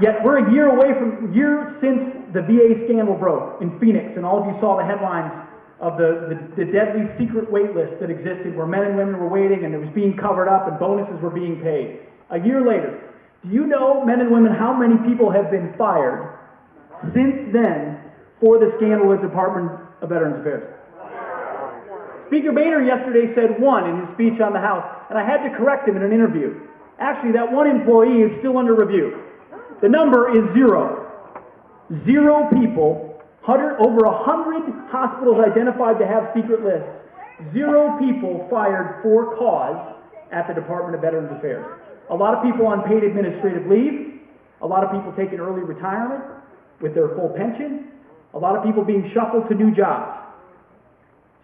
Yet we're a year since the VA scandal broke in Phoenix, and all of you saw the headlines of the deadly secret wait list that existed where men and women were waiting and it was being covered up and bonuses were being paid. A year later, do you know, men and women, how many people have been fired since then for the scandal at the Department of Veterans Affairs? Speaker Boehner yesterday said one in his speech on the House, and I had to correct him in an interview. Actually, that one employee is still under review. The number is 0. 0 people, over 100 hospitals identified to have secret lists, 0 people fired for cause at the Department of Veterans Affairs. A lot of people on paid administrative leave, a lot of people taking early retirement with their full pension, a lot of people being shuffled to new jobs.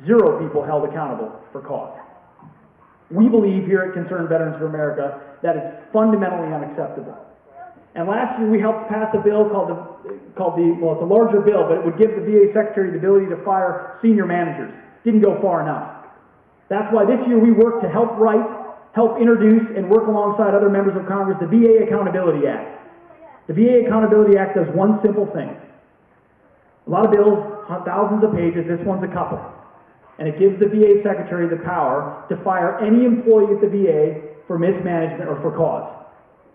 0 people held accountable for cause. We believe here at Concerned Veterans for America that it's fundamentally unacceptable. And last year we helped pass a bill called well, it's a larger bill, but it would give the VA Secretary the ability to fire senior managers. Didn't go far enough. That's why this year we worked to help introduce, and work alongside other members of Congress, the VA Accountability Act. The VA Accountability Act does one simple thing. A lot of bills, thousands of pages, this one's a couple. And it gives the VA Secretary the power to fire any employee at the VA for mismanagement or for cause.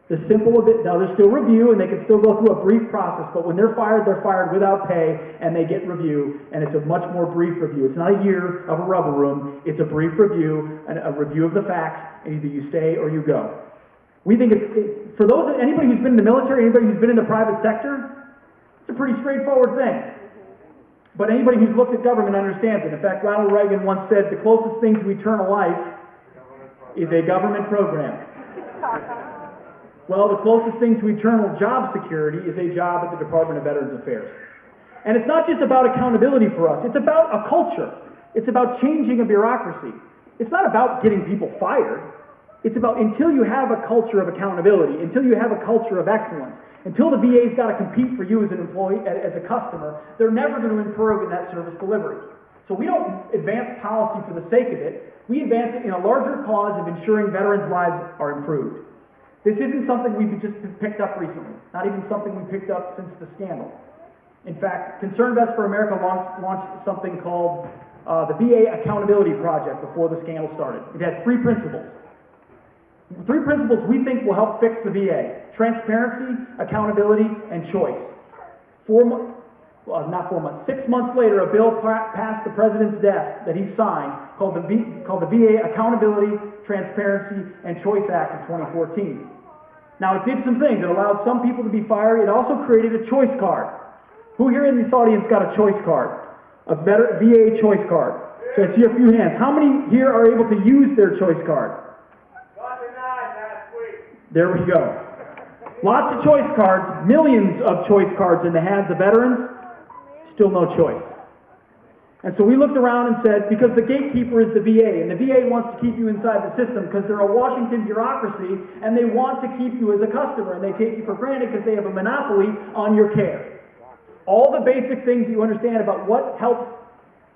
The simple of it, now there's still review and they can still go through a brief process, but when they're fired without pay and they get review, and it's a much more brief review. It's not a year of a rubber room, it's a brief review, and a review of the facts, and either you stay or you go. We think for anybody who's been in the military, anybody who's been in the private sector, it's a pretty straightforward thing. But anybody who's looked at government understands it. In fact, Ronald Reagan once said, the closest thing to eternal life is a government program. Well, the closest thing to eternal job security is a job at the Department of Veterans Affairs. And it's not just about accountability for us, it's about a culture. It's about changing a bureaucracy. It's not about getting people fired. It's about until you have a culture of accountability, until you have a culture of excellence, until the VA's got to compete for you as an employee, as a customer, they're never going to improve in that service delivery. So we don't advance policy for the sake of it. We advance it in a larger cause of ensuring veterans' lives are improved. This isn't something we've just picked up recently, not even something we picked up since the scandal. In fact, Concerned Vets for America launched something called the VA Accountability Project before the scandal started. It had 3 principles. 3 principles we think will help fix the VA: transparency, accountability, and choice. 6 months later, a bill passed the President's desk that he signed called the VA Accountability, Transparency, and Choice Act of 2014. Now, it did some things. It allowed some people to be fired. It also created a choice card. Who here in this audience got a choice card? A VA choice card. So I see a few hands. How many here are able to use their choice card? There we go. Lots of choice cards, millions of choice cards in the hands of veterans, still no choice. And so we looked around and said, because the gatekeeper is the VA, and the VA wants to keep you inside the system because they're a Washington bureaucracy, and they want to keep you as a customer, and they take you for granted because they have a monopoly on your care. All the basic things you understand about what helps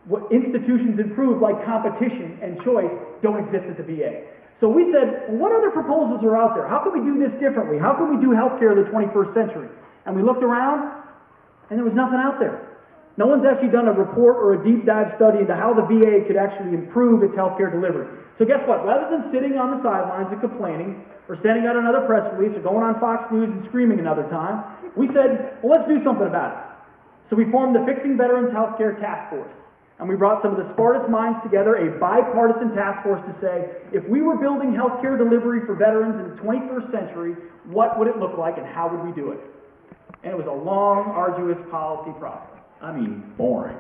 what institutions improve, like competition and choice, don't exist at the VA. So we said, well, what other proposals are out there? How can we do this differently? How can we do healthcare in the 21st century? And we looked around, and there was nothing out there. No one's actually done a report or a deep dive study into how the VA could actually improve its healthcare delivery. So guess what? Rather than sitting on the sidelines and complaining, or sending out another press release, or going on Fox News and screaming another time, we said, well, let's do something about it. So we formed the Fixing Veterans Healthcare Task Force. And we brought some of the smartest minds together, a bipartisan task force, to say, if we were building healthcare delivery for veterans in the 21st century, what would it look like and how would we do it? And it was a long, arduous policy process. I mean, boring.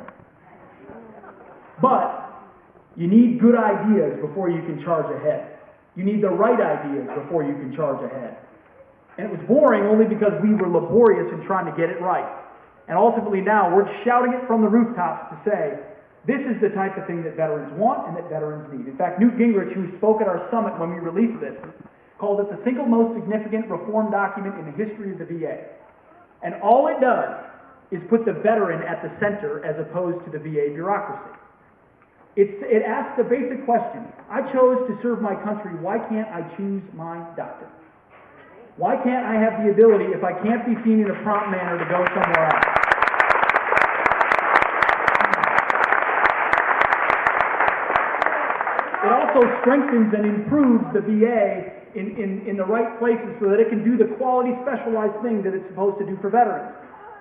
But you need good ideas before you can charge ahead. You need the right ideas before you can charge ahead. And it was boring only because we were laborious in trying to get it right. And ultimately now we're shouting it from the rooftops to say, this is the type of thing that veterans want and that veterans need. In fact, Newt Gingrich, who spoke at our summit when we released this, called it the single most significant reform document in the history of the VA. And all it does is put the veteran at the center as opposed to the VA bureaucracy. It asks the basic question: I chose to serve my country, why can't I choose my doctor? Why can't I have the ability, if I can't be seen in a prompt manner, to go somewhere else? It also strengthens and improves the VA in the right places so that it can do the quality specialized thing that it's supposed to do for veterans.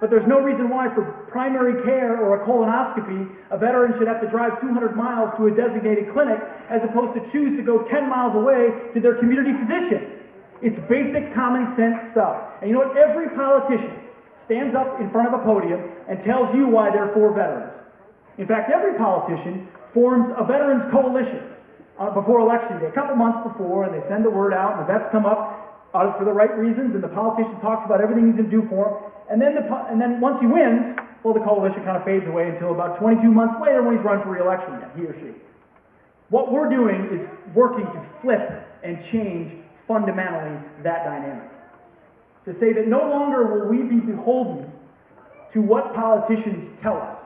But there's no reason why for primary care or a colonoscopy, a veteran should have to drive 200 miles to a designated clinic as opposed to choose to go 10 miles away to their community physician. It's basic common sense stuff. And you know what? Every politician stands up in front of a podium and tells you why they're for veterans. In fact, every politician forms a veterans coalition before Election Day, a couple months before, and they send the word out, and the vets come up for the right reasons, and the politician talks about everything he's going to do for them. And then once he wins, well, the coalition kind of fades away until about 22 months later when he's run for re-election again, he or she. What we're doing is working to flip and change fundamentally that dynamic. To say that no longer will we be beholden to what politicians tell us.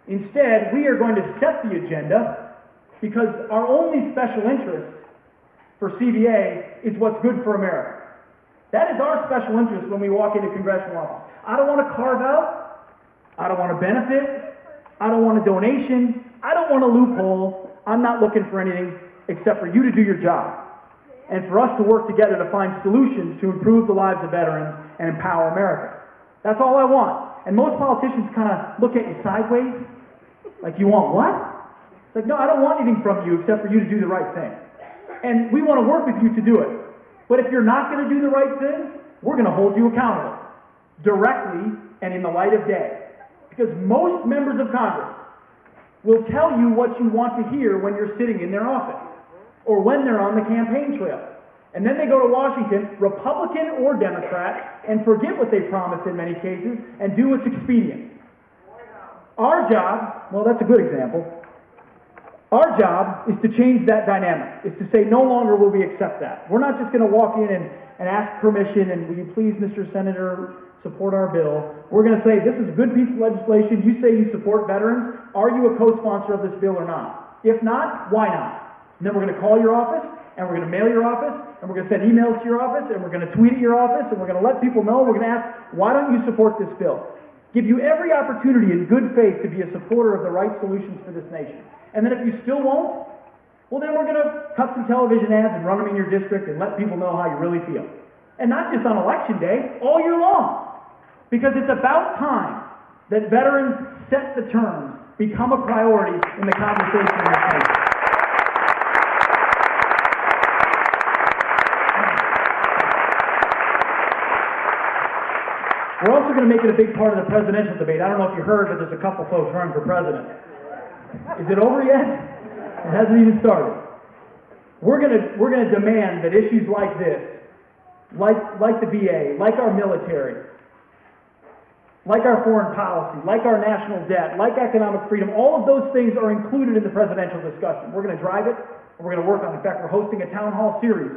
Instead, we are going to set the agenda because our only special interest for CVA is what's good for America. That is our special interest when we walk into congressional office. I don't want to carve out. I don't want a benefit. I don't want a donation. I don't want a loophole. I'm not looking for anything except for you to do your job and for us to work together to find solutions to improve the lives of veterans and empower America. That's all I want. And most politicians kind of look at you sideways, like, you want what? It's like, no, I don't want anything from you except for you to do the right thing. And we want to work with you to do it. But if you're not going to do the right thing, we're going to hold you accountable, directly and in the light of day. Because most members of Congress will tell you what you want to hear when you're sitting in their office, or when they're on the campaign trail. And then they go to Washington, Republican or Democrat, and forget what they promised in many cases, and do what's expedient. Our job, well, that's a good example. Our job is to change that dynamic, is to say no longer will we accept that. We're not just going to walk in and ask permission and will you please, Mr. Senator, support our bill. We're going to say this is a good piece of legislation. You say you support veterans. Are you a co-sponsor of this bill or not? If not, why not? And then we're going to call your office and we're going to mail your office and we're going to send emails to your office and we're going to tweet at your office and we're going to let people know. We're going to ask, why don't you support this bill? Give you every opportunity in good faith to be a supporter of the right solutions for this nation. And then if you still won't, well then we're going to cut some television ads and run them in your district and let people know how you really feel. And not just on Election Day, all year long. Because it's about time that veterans set the terms, become a priority in the conversation in this nation. We're also going to make it a big part of the presidential debate. I don't know if you heard, but there's a couple folks running for president. Is it over yet? It hasn't even started. We're going to demand that issues like this, like the VA, like our military, like our foreign policy, like our national debt, like economic freedom, all of those things are included in the presidential discussion. We're going to drive it, and we're going to work on it. In fact, we're hosting a town hall series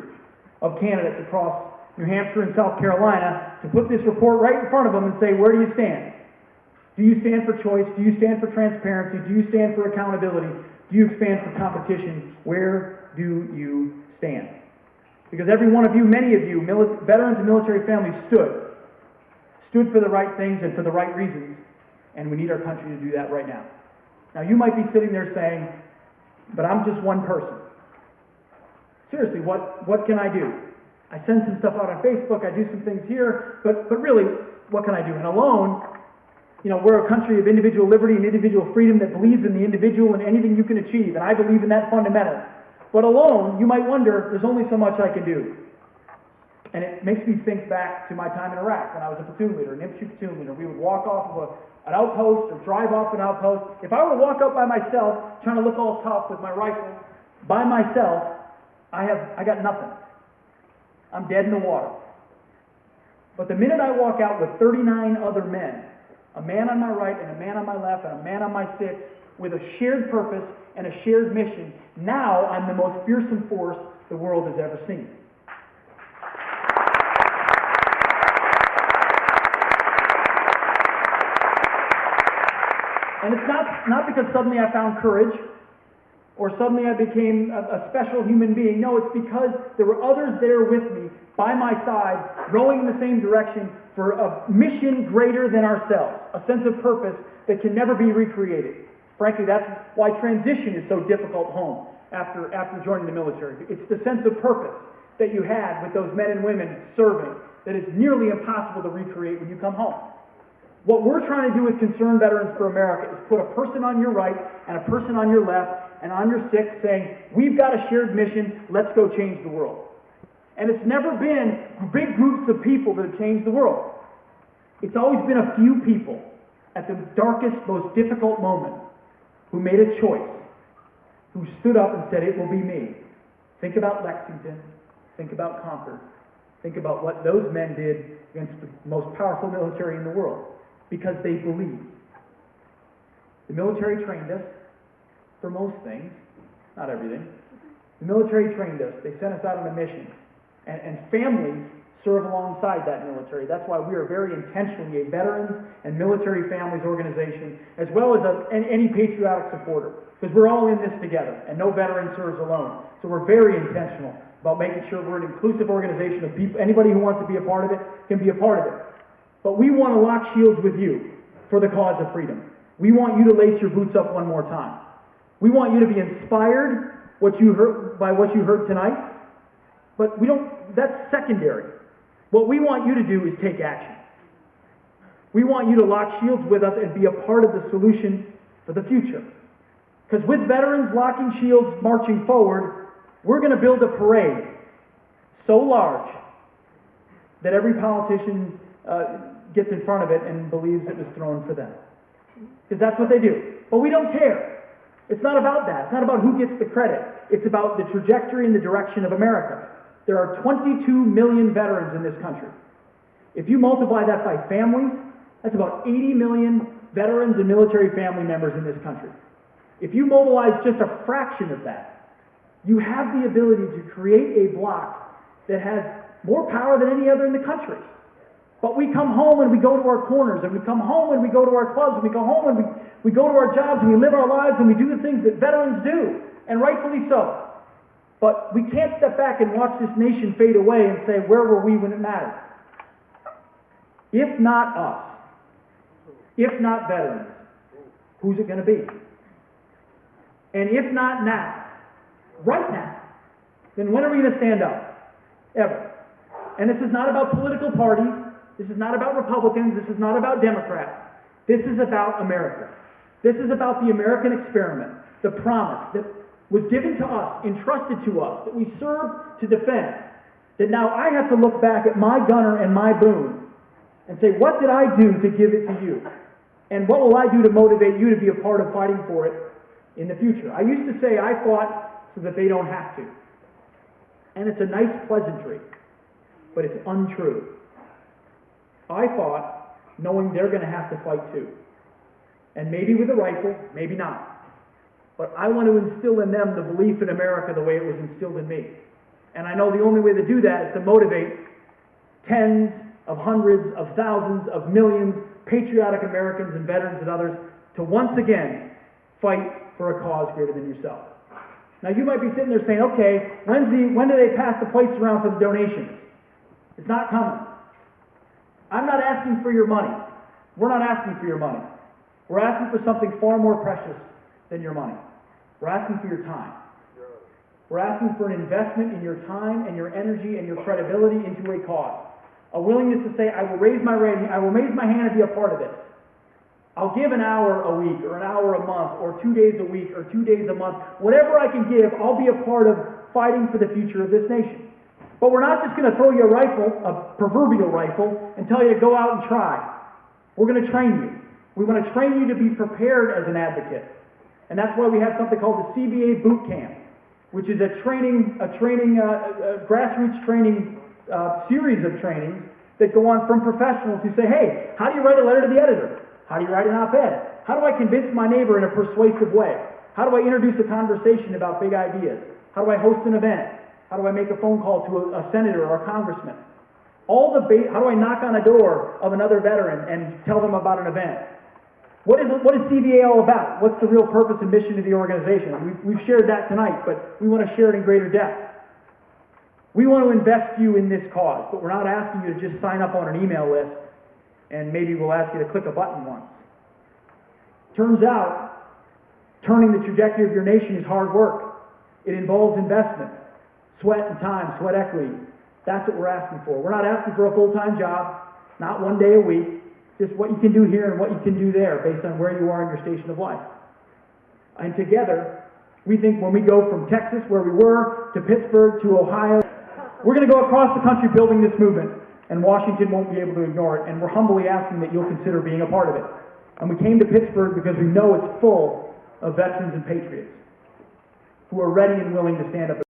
of candidates across New Hampshire and South Carolina to put this report right in front of them and say, where do you stand? Do you stand for choice? Do you stand for transparency? Do you stand for accountability? Do you stand for competition? Where do you stand? Because every one of you, many of you, veterans and military families stood for the right things and for the right reasons, and we need our country to do that right now. Now, you might be sitting there saying, but I'm just one person. Seriously, what can I do? I send some stuff out on Facebook, I do some things here, but really, what can I do? And alone, you know, we're a country of individual liberty and individual freedom that believes in the individual and anything you can achieve, and I believe in that fundamentally. But alone, you might wonder, there's only so much I can do. And it makes me think back to my time in Iraq when I was a platoon leader, an infantry platoon leader. We would walk off of an outpost or drive off an outpost. If I were to walk up by myself, trying to look all tough with my rifle, by myself, I got nothing. I'm dead in the water. But the minute I walk out with 39 other men, a man on my right and a man on my left and a man on my six, with a shared purpose and a shared mission, now I'm the most fearsome force the world has ever seen. And it's not because suddenly I found courage or suddenly I became a special human being. No, it's because there were others there with me by my side, rowing in the same direction for a mission greater than ourselves, a sense of purpose that can never be recreated. Frankly, that's why transition is so difficult home after joining the military. It's the sense of purpose that you had with those men and women serving that is nearly impossible to recreate when you come home. What we're trying to do with Concerned Veterans for America is put a person on your right and a person on your left and on your sixth saying, we've got a shared mission, let's go change the world. And it's never been big groups of people that have changed the world. It's always been a few people at the darkest, most difficult moment who made a choice, who stood up and said, it will be me. Think about Lexington. Think about Concord. Think about what those men did against the most powerful military in the world, because they believed. The military trained us for most things, not everything. The military trained us. They sent us out on a mission. And families serve alongside that military. That's why we are very intentionally a veterans and military families organization, as well as any patriotic supporter, because we're all in this together, and no veteran serves alone. So we're very intentional about making sure we're an inclusive organization of people. Anybody who wants to be a part of it can be a part of it. But we want to lock shields with you for the cause of freedom. We want you to lace your boots up one more time. We want you to be inspired by what you heard tonight. But that's secondary. What we want you to do is take action. We want you to lock shields with us and be a part of the solution for the future. Because with veterans locking shields, marching forward, we're going to build a parade so large that every politician gets in front of it and believes it was thrown for them. Because that's what they do. But we don't care. It's not about that. It's not about who gets the credit. It's about the trajectory and the direction of America. There are 22 million veterans in this country. If you multiply that by families, that's about 80 million veterans and military family members in this country. If you mobilize just a fraction of that, you have the ability to create a bloc that has more power than any other in the country. But we come home and we go to our corners, and we come home and we go to our clubs, and we go home and we go to our jobs, and we live our lives, and we do the things that veterans do, and rightfully so. But we can't step back and watch this nation fade away and say, where were we when it mattered? If not us, if not veterans, who's it going to be? And if not now, right now, then when are we going to stand up? Ever. And this is not about political parties. This is not about Republicans. This is not about Democrats. This is about America. This is about the American experiment, the promise that was given to us, entrusted to us, that we serve to defend, that now I have to look back at my gunner and my boon and say, what did I do to give it to you? And what will I do to motivate you to be a part of fighting for it in the future? I used to say I fought so that they don't have to. And it's a nice pleasantry, but it's untrue. I fought knowing they're going to have to fight too. And maybe with a rifle, maybe not. But I want to instill in them the belief in America the way it was instilled in me. And I know the only way to do that is to motivate tens of hundreds of thousands of millions patriotic Americans and veterans and others to once again fight for a cause greater than yourself. Now you might be sitting there saying, okay, when do they pass the plates around for the donations? It's not coming. I'm not asking for your money. We're not asking for your money. We're asking for something far more precious than your money. We're asking for your time. We're asking for an investment in your time and your energy and your credibility into a cause. A willingness to say, I will raise my hand and be a part of this. I'll give an hour a week or an hour a month or 2 days a week or 2 days a month. Whatever I can give, I'll be a part of fighting for the future of this nation. But we're not just going to throw you a rifle, a proverbial rifle, and tell you to go out and try. We're going to train you. We want to train you to be prepared as an advocate. And that's why we have something called the CBA Boot Camp, which is a grassroots training series of trainings that go on from professionals who say, hey, how do you write a letter to the editor? How do you write an op-ed? How do I convince my neighbor in a persuasive way? How do I introduce a conversation about big ideas? How do I host an event? How do I make a phone call to a senator or a congressman? How do I knock on a door of another veteran and tell them about an event? What is CVA all about? What's the real purpose and mission of the organization? We've shared that tonight, but we want to share it in greater depth. We want to invest you in this cause, but we're not asking you to just sign up on an email list and maybe we'll ask you to click a button once. Turns out, turning the trajectory of your nation is hard work. It involves investment, sweat and time, sweat equity. That's what we're asking for. We're not asking for a full-time job, not 1 day a week, just what you can do here and what you can do there based on where you are in your station of life. And together, we think when we go from Texas, where we were, to Pittsburgh, to Ohio, we're going to go across the country building this movement, and Washington won't be able to ignore it, and we're humbly asking that you'll consider being a part of it. And we came to Pittsburgh because we know it's full of veterans and patriots who are ready and willing to stand up.